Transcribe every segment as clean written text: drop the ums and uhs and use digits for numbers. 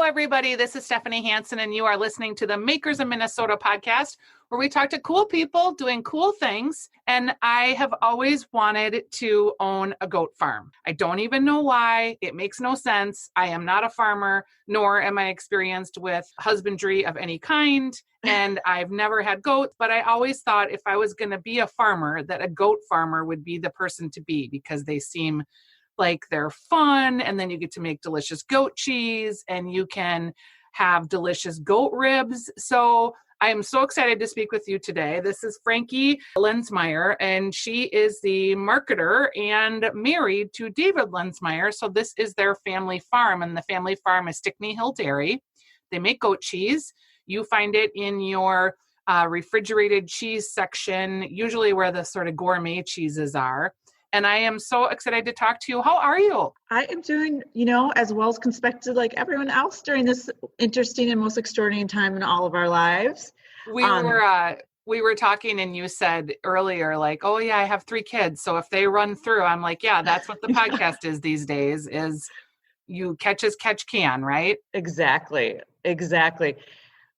everybody. This is Stephanie Hansen, and you are listening to the Makers of Minnesota podcast, where we talk to cool people doing cool things. And I have always wanted to own a goat farm. I don't even know why. It makes no sense. I am not a farmer, nor am I experienced with husbandry of any kind. And I've never had goats, but I always thought if I was going to be a farmer, that a goat farmer would be the person to be, because they seem like they're fun, and then you get to make delicious goat cheese, and you can have delicious goat ribs. So I am so excited to speak with you today. This is Frankie Lensmeyer, and she is the marketer and married to David Lensmeyer. So this is their family farm, and the family farm is Stickney Hill Dairy. They make goat cheese. You find it in your refrigerated cheese section, usually where the sort of gourmet cheeses are. And I am so excited to talk to you. How are you? I am doing, as well as expected, like everyone else during this interesting and most extraordinary time in all of our lives. We were talking, and you said earlier, like, oh yeah, I have 3 kids. So if they run through, I'm like, yeah, that's what the podcast is these days, is you catch as catch can, right? Exactly.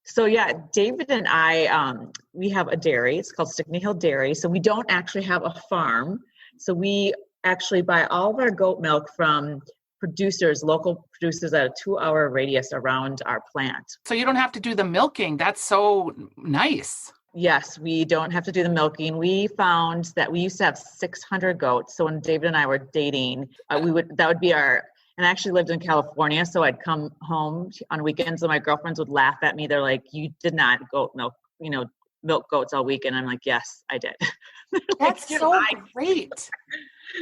So yeah, David and I, we have a dairy. It's called Stickney Hill Dairy. So we don't actually have a farm. So we actually buy all of our goat milk from local producers at a 2-hour radius around our plant. So you don't have to do the milking. That's so nice. Yes, we don't have to do the milking. We found that we used to have 600 goats. So when David and I were dating, that would be and I actually lived in California. So I'd come home on weekends and my girlfriends would laugh at me. They're like, you did not milk goats all weekend. I'm like, yes, I did. That's so great.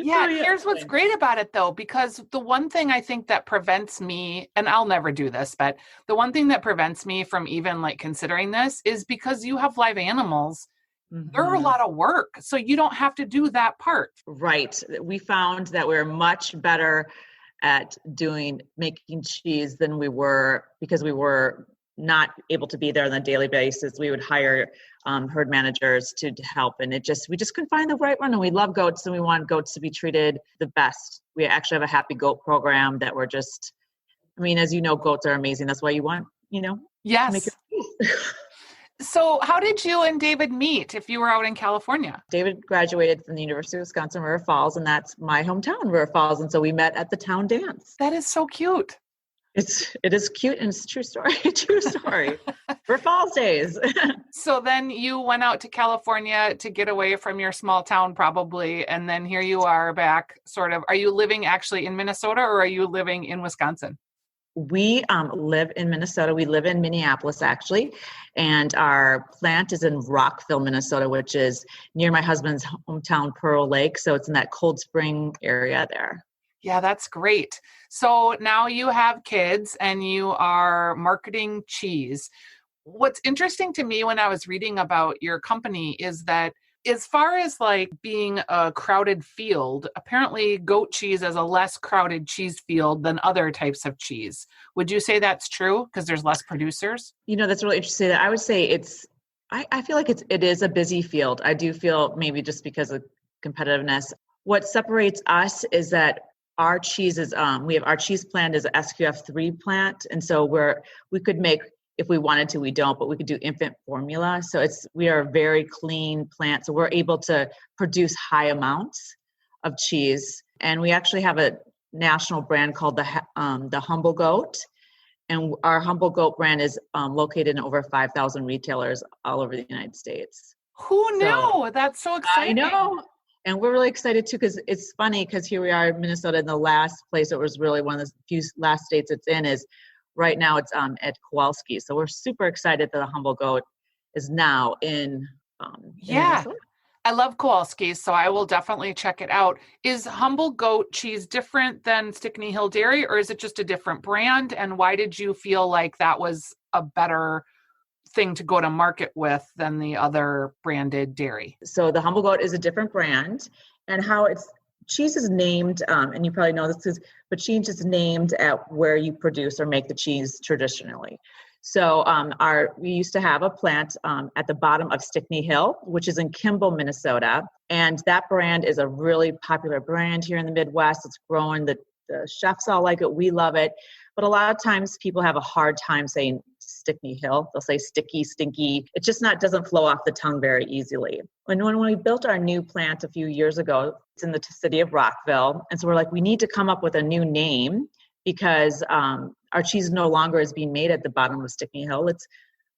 Yeah, here's what's great about it though, because the one thing I think that prevents me, and I'll never do this, but the one thing that prevents me from even like considering this is because you have live animals. Mm-hmm. They're a lot of work. So you don't have to do that part. Right. We found that we're much better at making cheese than we were, because we were not able to be there on a daily basis. We would hire herd managers to help, and we just couldn't find the right one. And we love goats, and we want goats to be treated the best. We actually have a happy goat program that we're just, as you know, goats are amazing. That's why you want, yes. Make your So how did you and David meet if you were out in California? David graduated from the University of Wisconsin, River Falls, and that's my hometown, River Falls. And so we met at the town dance. That is so cute. It is cute, and it's a true story. River Falls days. So then you went out to California to get away from your small town probably, and then here you are back sort of. Are you living actually in Minnesota, or are you living in Wisconsin? We live in Minnesota. We live in Minneapolis, actually, and our plant is in Rockville, Minnesota, which is near my husband's hometown, Pearl Lake. So it's in that Cold Spring area there. Yeah, that's great. So now you have kids and you are marketing cheese. What's interesting to me when I was reading about your company is that as far as like being a crowded field, apparently goat cheese is a less crowded cheese field than other types of cheese. Would you say that's true because there's less producers? That's really interesting. I would say I feel like it is a busy field. I do feel maybe just because of competitiveness. What separates us is that our cheese is, we have our cheese plant is a SQF3 plant. And so we could make, if we wanted to, we don't, but we could do infant formula. So we are a very clean plant. So we're able to produce high amounts of cheese. And we actually have a national brand called the Humble Goat. And our Humble Goat brand is located in over 5,000 retailers all over the United States. Who knew? That's so exciting. I know. And we're really excited too, because it's funny, because here we are in Minnesota, and the last place that was really one of the few last states it's in is right now it's at Kowalski. So we're super excited that the Humble Goat is now in Minnesota. I love Kowalski, so I will definitely check it out. Is Humble Goat cheese different than Stickney Hill Dairy, or is it just a different brand? And why did you feel like that was a better thing to go to market with than the other branded dairy? So the Humble Goat is a different brand, and cheese is named, and you probably know this, but cheese is named at where you produce or make the cheese traditionally. So we used to have a plant at the bottom of Stickney Hill, which is in Kimball, Minnesota. And that brand is a really popular brand here in the Midwest. It's growing. The The chefs all like it. We love it. But a lot of times people have a hard time saying Stickney Hill. They'll say sticky, stinky. It just doesn't flow off the tongue very easily. And when we built our new plant a few years ago, it's in the city of Rockville. And so we're like, we need to come up with a new name because our cheese no longer is being made at the bottom of Stickney Hill. Let's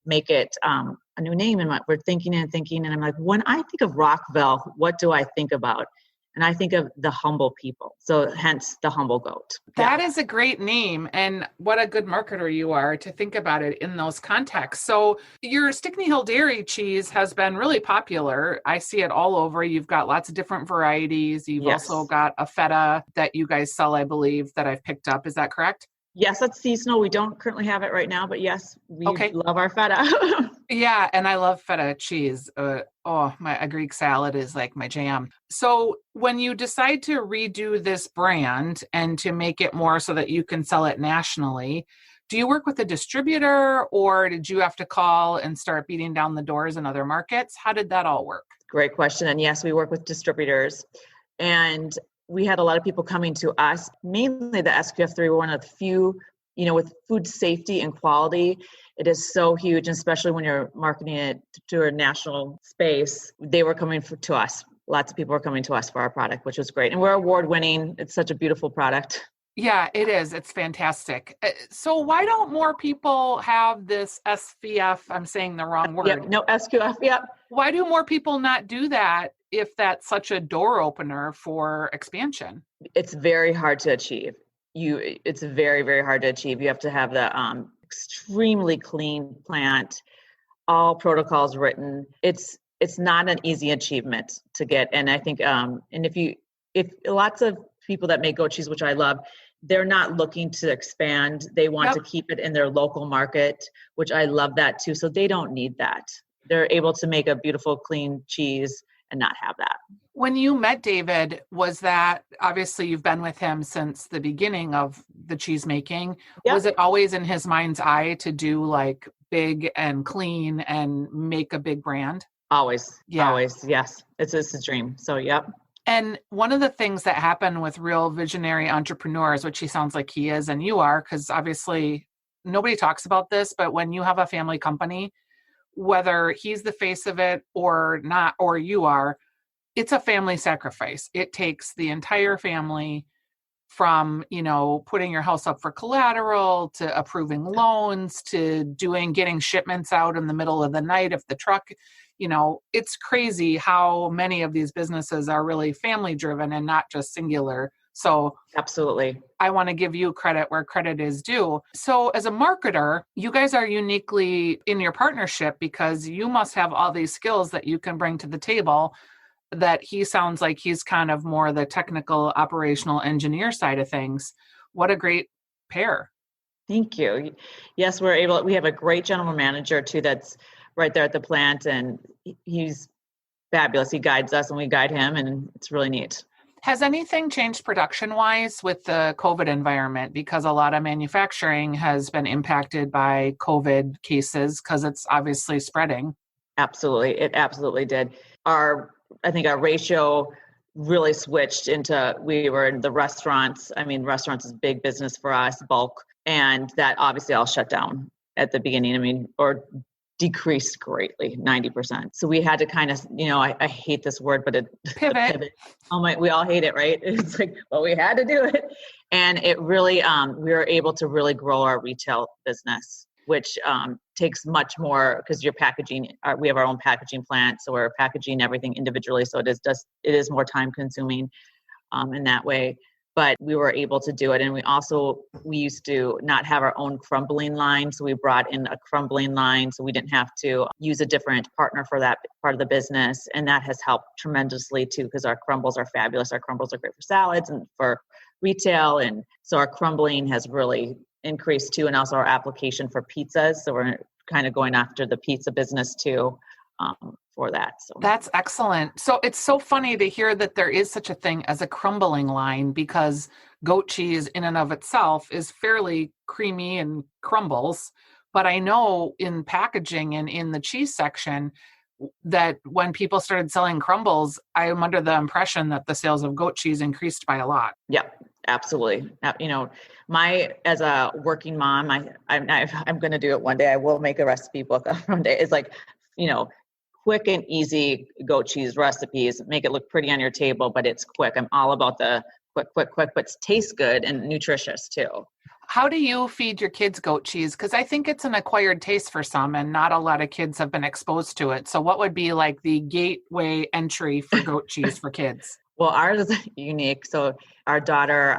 make it a new name. And we're thinking. And I'm like, when I think of Rockville, what do I think about? And I think of the humble people. So hence the humble goat. That is a great name. And what a good marketer you are to think about it in those contexts. So your Stickney Hill dairy cheese has been really popular. I see it all over. You've got lots of different varieties. You've also got a feta that you guys sell, I believe, that I've picked up. Is that correct? Yes, that's seasonal. We don't currently have it right now, but yes, we love our feta. Yeah, and I love feta cheese. A Greek salad is like my jam. So when you decide to redo this brand and to make it more so that you can sell it nationally, do you work with a distributor or did you have to call and start beating down the doors in other markets? How did that all work? Great question. And yes, we work with distributors. And we had a lot of people coming to us, mainly the SQF3 were one of the few, with food safety and quality, it is so huge, especially when you're marketing it to a national space. They were coming to us. Lots of people were coming to us for our product, which was great. And we're award winning. It's such a beautiful product. Yeah, it is. It's fantastic. So why don't more people have this SVF? I'm saying the wrong word. Yep, no, SQF, yep. Why do more people not do that if that's such a door opener for expansion? It's very hard to achieve. It's very, very hard to achieve. You have to have the extremely clean plant, all protocols written. It's not an easy achievement to get. And I think, and if lots of people that make goat cheese, which I love, they're not looking to expand. They want to keep it in their local market, which I love that too. So they don't need that. They're able to make a beautiful, clean cheese and not have that. When you met David, was that, obviously you've been with him since the beginning of the cheese making. Yep. Was it always in his mind's eye to do like big and clean and make a big brand? Always. Yes. It's a dream. So, yep. And one of the things that happen with real visionary entrepreneurs, which he sounds like he is, and you are, because obviously nobody talks about this, but when you have a family company, whether he's the face of it or not, or you are, it's a family sacrifice. It takes the entire family from, putting your house up for collateral to approving loans to getting shipments out in the middle of the night if the truck, it's crazy how many of these businesses are really family driven and not just singular. So absolutely, I want to give you credit where credit is due. So as a marketer, you guys are uniquely in your partnership because you must have all these skills that you can bring to the table that he sounds like he's kind of more the technical operational engineer side of things. What a great pair. Thank you. Yes, we have a great general manager too that's right there at the plant, and he's fabulous. He guides us and we guide him, and it's really neat. Has anything changed production-wise with the COVID environment? Because a lot of manufacturing has been impacted by COVID cases because it's obviously spreading. Absolutely. It absolutely did. I think our ratio really switched into, we were in the restaurants. I mean, restaurants is big business for us, bulk. And that obviously all shut down at the beginning. Or decreased greatly, 90%. So we had to kind of, I hate this word, but pivot. Oh my, we all hate it, right? It's like, well, we had to do it. And it really, we were able to really grow our retail business, which takes much more because you're packaging. We have our own packaging plant. So we're packaging everything individually. So it is more time consuming in that way. But we were able to do it. And we used to not have our own crumbling line. So we brought in a crumbling line. So we didn't have to use a different partner for that part of the business. And that has helped tremendously too, because our crumbles are fabulous. Our crumbles are great for salads and for retail. And so our crumbling has really increased too. And also our application for pizzas. So we're kind of going after the pizza business too. For that. So that's excellent. So it's so funny to hear that there is such a thing as a crumbling line, because goat cheese in and of itself is fairly creamy and crumbles. But I know in packaging and in the cheese section that when people started selling crumbles, I'm under the impression that the sales of goat cheese increased by a lot. Yeah, Absolutely. As a working mom, I'm going to do it one day. I will make a recipe book from day. It's like, quick and easy goat cheese recipes, make it look pretty on your table, but it's quick. I'm all about the quick, but it tastes good and nutritious too. How do you feed your kids goat cheese? Because I think it's an acquired taste for some, and not a lot of kids have been exposed to it. So what would be like the gateway entry for goat cheese for kids? Well, ours is unique. So our daughter,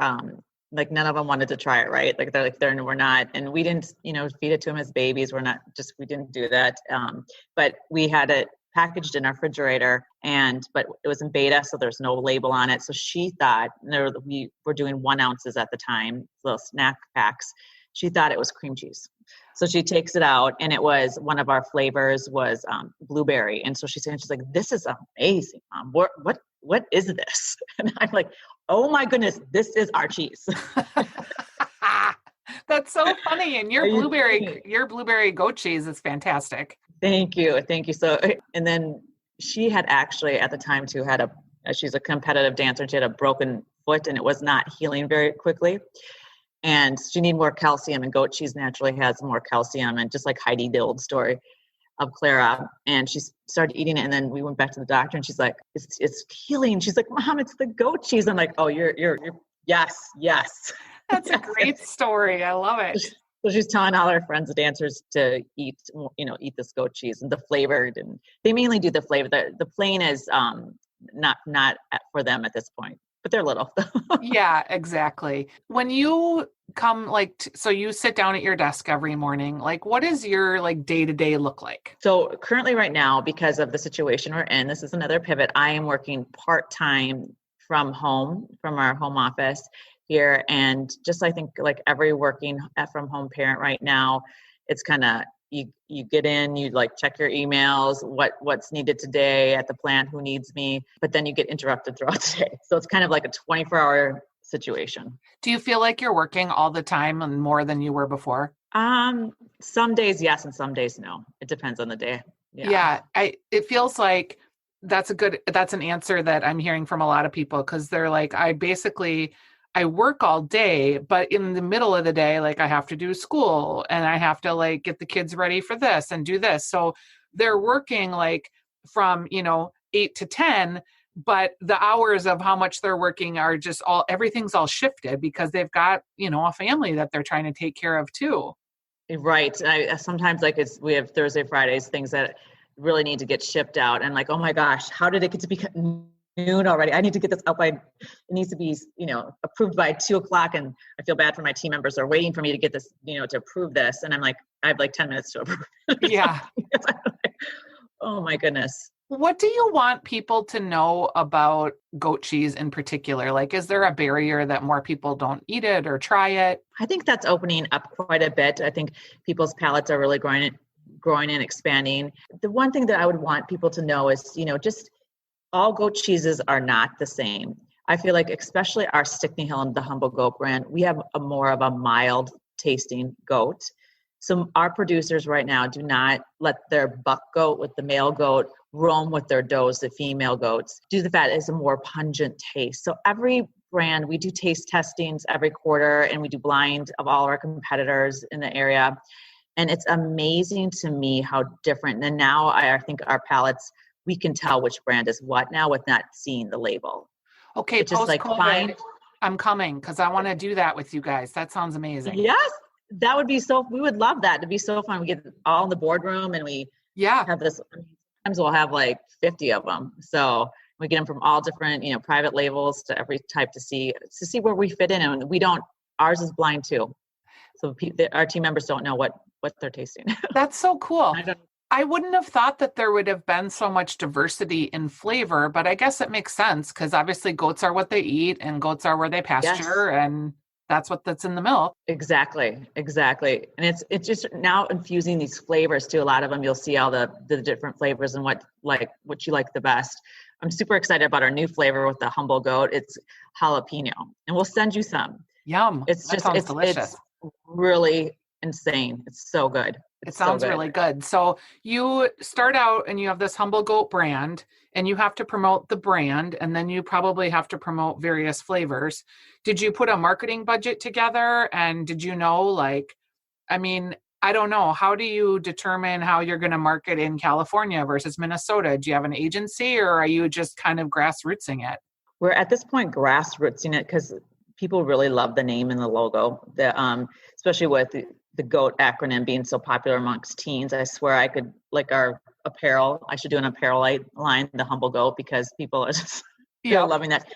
none of them wanted to try it, right? We're not, and we didn't, feed it to them as babies. We didn't do that. But we had it packaged in our refrigerator, but it was in beta, so there's no label on it. So she thought, we were doing 1 ounces at the time, little snack packs. She thought it was cream cheese. So she takes it out, and it was, one of our flavors was blueberry. And so she's like, "This is amazing, Mom. What is this?" And I'm like, "Oh my goodness, this is our cheese." That's so funny. And your blueberry goat cheese is fantastic. Thank you. So, and then she had actually at the time too she's a competitive dancer, and she had a broken foot, and it was not healing very quickly. And she needed more calcium, and goat cheese naturally has more calcium. And just like Heidi, the old story of Clara, and she started eating it. And then we went back to the doctor, and she's like, it's healing. She's like, "Mom, it's the goat cheese." I'm like, "Oh, you're yes." That's a great story. I love it. So she's telling all her friends, the dancers, to eat this goat cheese, and the flavored, and they mainly do the flavor. The plain is not for them at this point, but they're little. Yeah, exactly. When you come, so you sit down at your desk every morning, what does your day-to-day look like? So currently right now, because of the situation we're in, this is another pivot. I am working part-time from home, from our home office here. And just, I think like every working from home parent right now, it's kind of, you get in, you check your emails, what's needed today at the plant, who needs me, but then you get interrupted throughout the day. So it's kind of like a 24-hour situation. Do you feel like you're working all the time and more than you were before? Some days yes, and some days no. It depends on the day. Yeah. It feels like that's an answer that I'm hearing from a lot of people, because they're like, I work all day, but in the middle of the day, I have to do school, and I have to get the kids ready for this and do this. So they're working from, 8 to 10, but the hours of how much they're working are just everything's all shifted because they've got, a family that they're trying to take care of too. Right. I sometimes we have Thursday, Fridays, things that really need to get shipped out, and oh my gosh, how did it get to be noon already? I need to get this out it needs to be, approved by 2:00. And I feel bad for my team members. They're waiting for me to get this, to approve this. And I'm like, I have 10 minutes to approve. Yeah. Oh my goodness. What do you want people to know about goat cheese in particular? Is there a barrier that more people don't eat it or try it? I think that's opening up quite a bit. I think people's palates are really growing and expanding. The one thing that I would want people to know is, just all goat cheeses are not the same. I feel like especially our Stickney Hill and the Humble Goat brand, we have more of a mild tasting goat. So our producers right now do not let their buck goat with the male goat roam with their does, the female goats, due to the fact it's a more pungent taste. So every brand, we do taste testings every quarter, and we do blind of all our competitors in the area. And it's amazing to me how different. And now I think our palates, we can tell which brand is what now with not seeing the label. Okay, post-COVID, I'm coming because I want to do that with you guys. That sounds amazing. Yes, that would be we would love that. It'd be so fun. We get all in the boardroom, and we have this. Sometimes we'll have 50 of them. So we get them from all different, private labels to every type to see where we fit in. And ours is blind too. So our team members don't know what they're tasting. That's so cool. I wouldn't have thought that there would have been so much diversity in flavor, but I guess it makes sense because obviously goats are what they eat and goats are where they pasture, and that's in the milk. Exactly. And it's just now infusing these flavors too. A lot of them, you'll see all the different flavors and what you like the best. I'm super excited about our new flavor with the Humble Goat. It's jalapeno, and we'll send you some. Yum. It's delicious. It's really insane. It's so good. It It's so sounds good. really good. So you start out and you have this Humble Goat brand and you have to promote the brand and then you probably have to promote various flavors. Did you put a marketing budget together and did you know I mean, I don't know. How do you determine how you're going to market in California versus Minnesota? Do you have an agency or are you just kind of grassrootsing it? We're at this point grassrootsing it because people really love the name and the logo. Especially with the GOAT acronym being so popular amongst teens. I swear I could like our apparel. I should do an apparel line, the Humble Goat, because people are just they're Yep. loving that.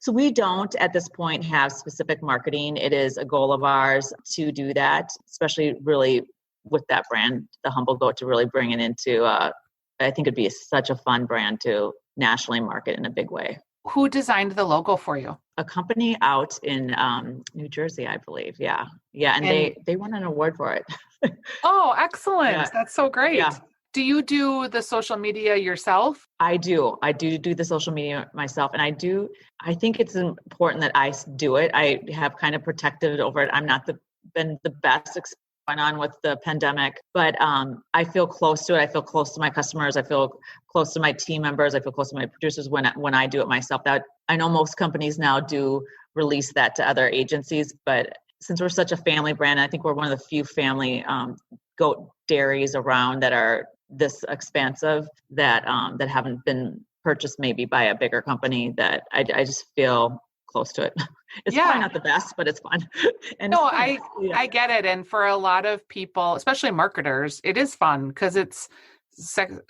So we don't at this point have specific marketing. It is a goal of ours to do that, especially really with that brand, the Humble Goat, to really bring it into. I think it'd be such a fun brand to nationally market in a big way. Who designed the logo for you? A company out in New Jersey, I believe. Yeah, and they won an award for it. Oh, excellent. Yeah, That's so great. yeah. Do you do the social media yourself? I do the social media myself, and I think it's important that I do it. I have kind of protected over it. I'm not been the best going on with the pandemic, but I feel close to it. I feel close to my customers. I feel close to my team members. I feel close to my producers when I do it myself. That I know most companies now do release that to other agencies, but since we're such a family brand, I think we're one of the few family goat dairies around that are this expansive that haven't been purchased maybe by a bigger company, that I just feel close to it. It's probably not the best, but it's fun. And no, it's fun. I get it. And for a lot of people, especially marketers, it is fun because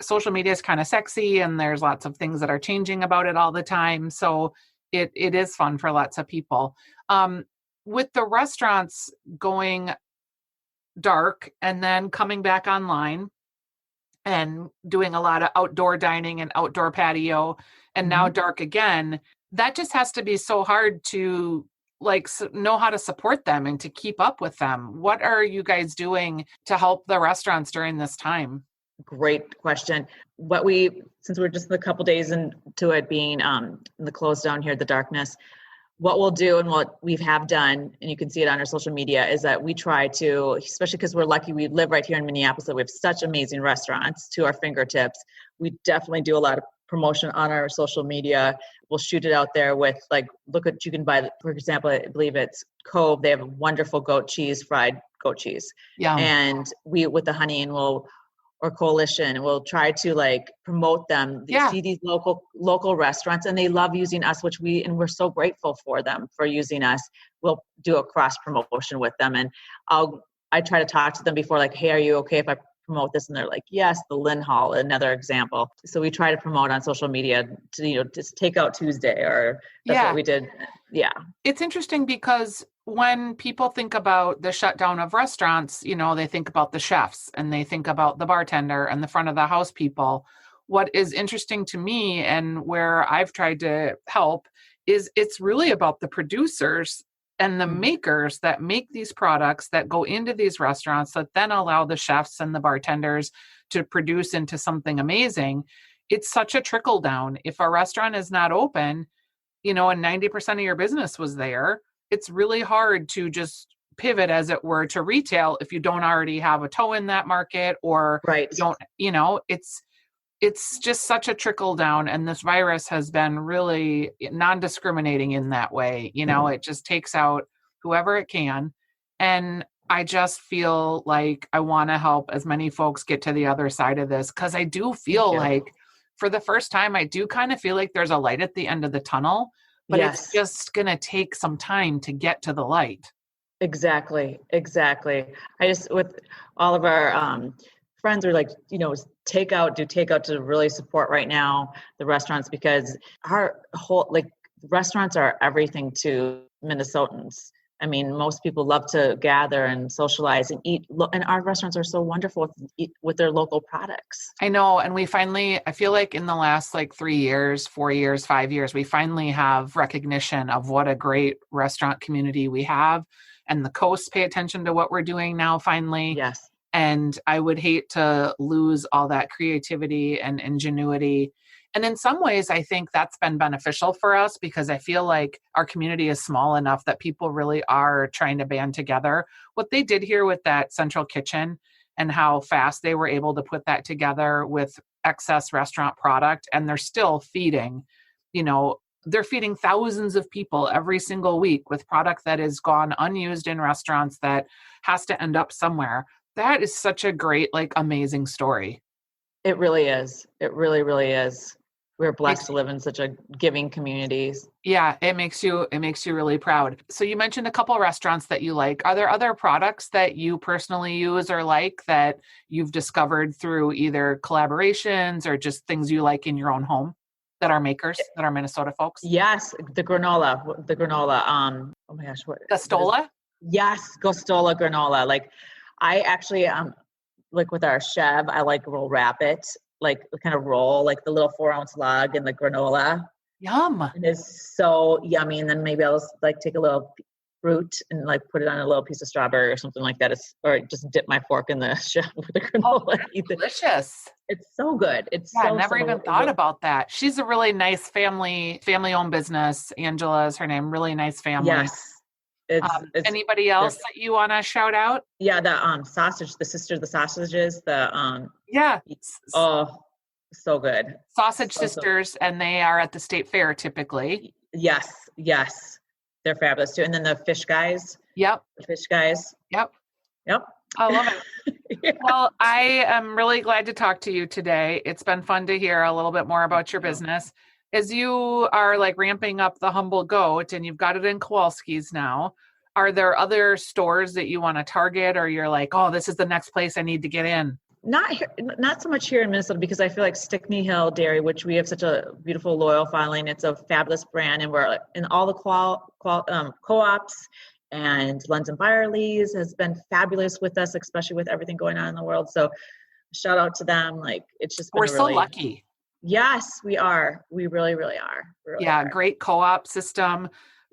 social media is kind of sexy and there's lots of things that are changing about it all the time. So it is fun for lots of people. With the restaurants going dark and then coming back online and doing a lot of outdoor dining and outdoor patio and now dark again, that just has to be so hard to know how to support them and to keep up with them. What are you guys doing to help the restaurants during this time? Great question. Since we're just a couple days into it being in the close down here, the darkness, what we'll do and what we have done, and you can see it on our social media, is that we try to, especially because we're lucky we live right here in Minneapolis, that we have such amazing restaurants to our fingertips. We definitely do a lot of promotion on our social media. We'll shoot it out there with look what you can buy. For example, I believe it's Cove. They have a wonderful fried goat cheese. Yeah. And we, with the honey, or Coalition, we'll try to promote them. See these local restaurants, and they love using us, we're so grateful for them for using us. We'll do a cross promotion with them, and I try to talk to them before, hey, are you okay if I promote this? And they're like, yes. The Lynn Hall, another example. So we try to promote on social media to just take out Tuesday, or that's what we did. Yeah. It's interesting because when people think about the shutdown of restaurants, they think about the chefs and they think about the bartender and the front of the house people. What is interesting to me and where I've tried to help is it's really about the producers and the makers that make these products that go into these restaurants that then allow the chefs and the bartenders to produce into something amazing. It's such a trickle down. If a restaurant is not open, and 90% of your business was there, it's really hard to just pivot, as it were, to retail if you don't already have a toe in that market, or don't, it's just such a trickle down. And this virus has been really non-discriminating in that way. It just takes out whoever it can. And I just feel like I want to help as many folks get to the other side of this, because I do feel like for the first time, I do kind of feel like there's a light at the end of the tunnel, but it's just going to take some time to get to the light. Exactly. I just, with all of our friends are do takeout to really support right now the restaurants, because our whole, restaurants are everything to Minnesotans. I mean, most people love to gather and socialize and eat, and our restaurants are so wonderful with their local products. I know. And I feel like in the last 3 years, 4 years, 5 years, we finally have recognition of what a great restaurant community we have. And the coasts pay attention to what we're doing now, finally. Yes. And I would hate to lose all that creativity and ingenuity. And in some ways, I think that's been beneficial for us, because I feel like our community is small enough that people really are trying to band together. What they did here with that central kitchen and how fast they were able to put that together with excess restaurant product. And they're still feeding, they're feeding thousands of people every single week with product that is gone unused in restaurants that has to end up somewhere. That is such a great, amazing story. It really is. It really, really is. We're blessed to live in such a giving community. Yeah, it makes you really proud. So you mentioned a couple of restaurants that you like. Are there other products that you personally use or like that you've discovered through either collaborations or just things you like in your own home that are makers, that are Minnesota folks? Yes, the granola. Oh my gosh, what? Gostola? Yes, Gostola granola. I actually with our Chev, I we'll wrap it, kind of roll the little 4-ounce lug in the granola. Yum. It is so yummy. And then maybe I'll just take a little fruit and put it on a little piece of strawberry or something like that. Or just dip my fork in the Chev with the granola. Oh, delicious. It's so good. I never even thought about that. She's a really nice family-owned business. Angela is her name. Really nice family. Yes. It's anybody else that you want to shout out? Yeah, the sausage, the sister of the sausages, yeah. Oh, so good. Sausage Sisters, and they are at the state fair typically. Yes. They're fabulous too. And then the fish guys. Yep. The fish guys. Yep. I love it. Yeah. Well, I am really glad to talk to you today. It's been fun to hear a little bit more about your business. As you are ramping up the Humble Goat and you've got it in Kowalski's now, are there other stores that you want to target, or you're oh, this is the next place I need to get in? Not so much here in Minnesota, because I feel like Stickney Hill Dairy, which we have such a beautiful loyal following. It's a fabulous brand, and we're in all the co-ops, and Lenz and Byerly's has been fabulous with us, especially with everything going on in the world. So shout out to them. It's just been we're so lucky. Yes, we are. We really, really are. Great co-op system.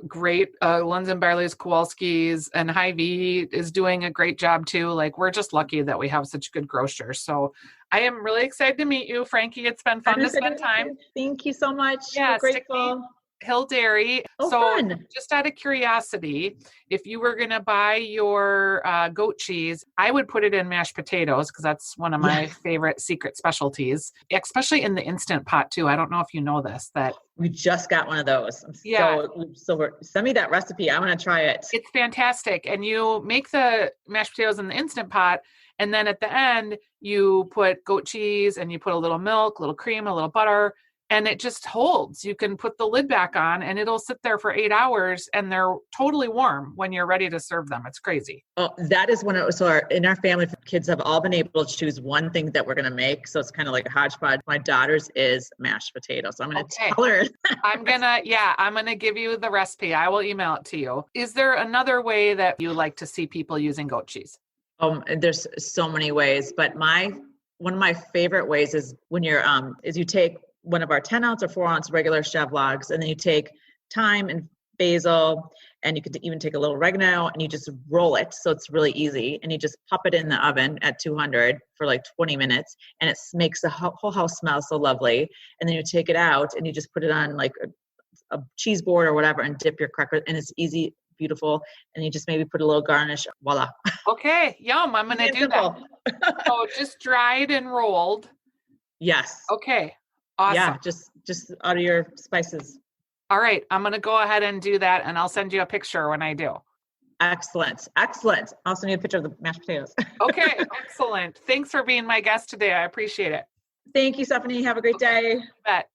Great Lenz and Byerly's, Kowalski's, and Hy-Vee is doing a great job too. We're just lucky that we have such good grocers. So I am really excited to meet you, Frankie. It's been fun to spend time. Thank you so much. Yeah, we're grateful. Hill Dairy. Oh, so fun. Just out of curiosity, if you were going to buy your goat cheese, I would put it in mashed potatoes, because that's one of my favorite secret specialties, especially in the Instant Pot too. I don't know if you know this, that we just got one of those. Send me that recipe. I want to try it. It's fantastic. And you make the mashed potatoes in the Instant Pot, and then at the end you put goat cheese and you put a little milk, a little cream, a little butter, and it just holds. You can put the lid back on and it'll sit there for 8 hours, and they're totally warm when you're ready to serve them. It's crazy. Oh, that is in our family, kids have all been able to choose one thing that we're going to make. So it's kind of like a hodgepodge. My daughter's is mashed potatoes. So I'm going to tell her. I'm going to give you the recipe. I will email it to you. Is there another way that you like to see people using goat cheese? There's so many ways, but one of my favorite ways is when you're, is you take one of our 10-ounce or 4-ounce regular Chev logs, and then you take thyme and basil, and you could even take a little oregano, and you just roll it. So it's really easy. And you just pop it in the oven at 200 for 20 minutes, and it makes the whole house smell so lovely. And then you take it out and you just put it on a cheese board or whatever, and dip your cracker, and it's easy, beautiful. And you just maybe put a little garnish. Voila. Okay. Yum. I'm going to do that. So just dried and rolled. Yes. Okay. Awesome. Yeah, just out of your spices. All right. I'm going to go ahead and do that, and I'll send you a picture when I do. Excellent. I'll send you a picture of the mashed potatoes. Okay. Excellent. Thanks for being my guest today. I appreciate it. Thank you, Stephanie. Have a great day. Bet.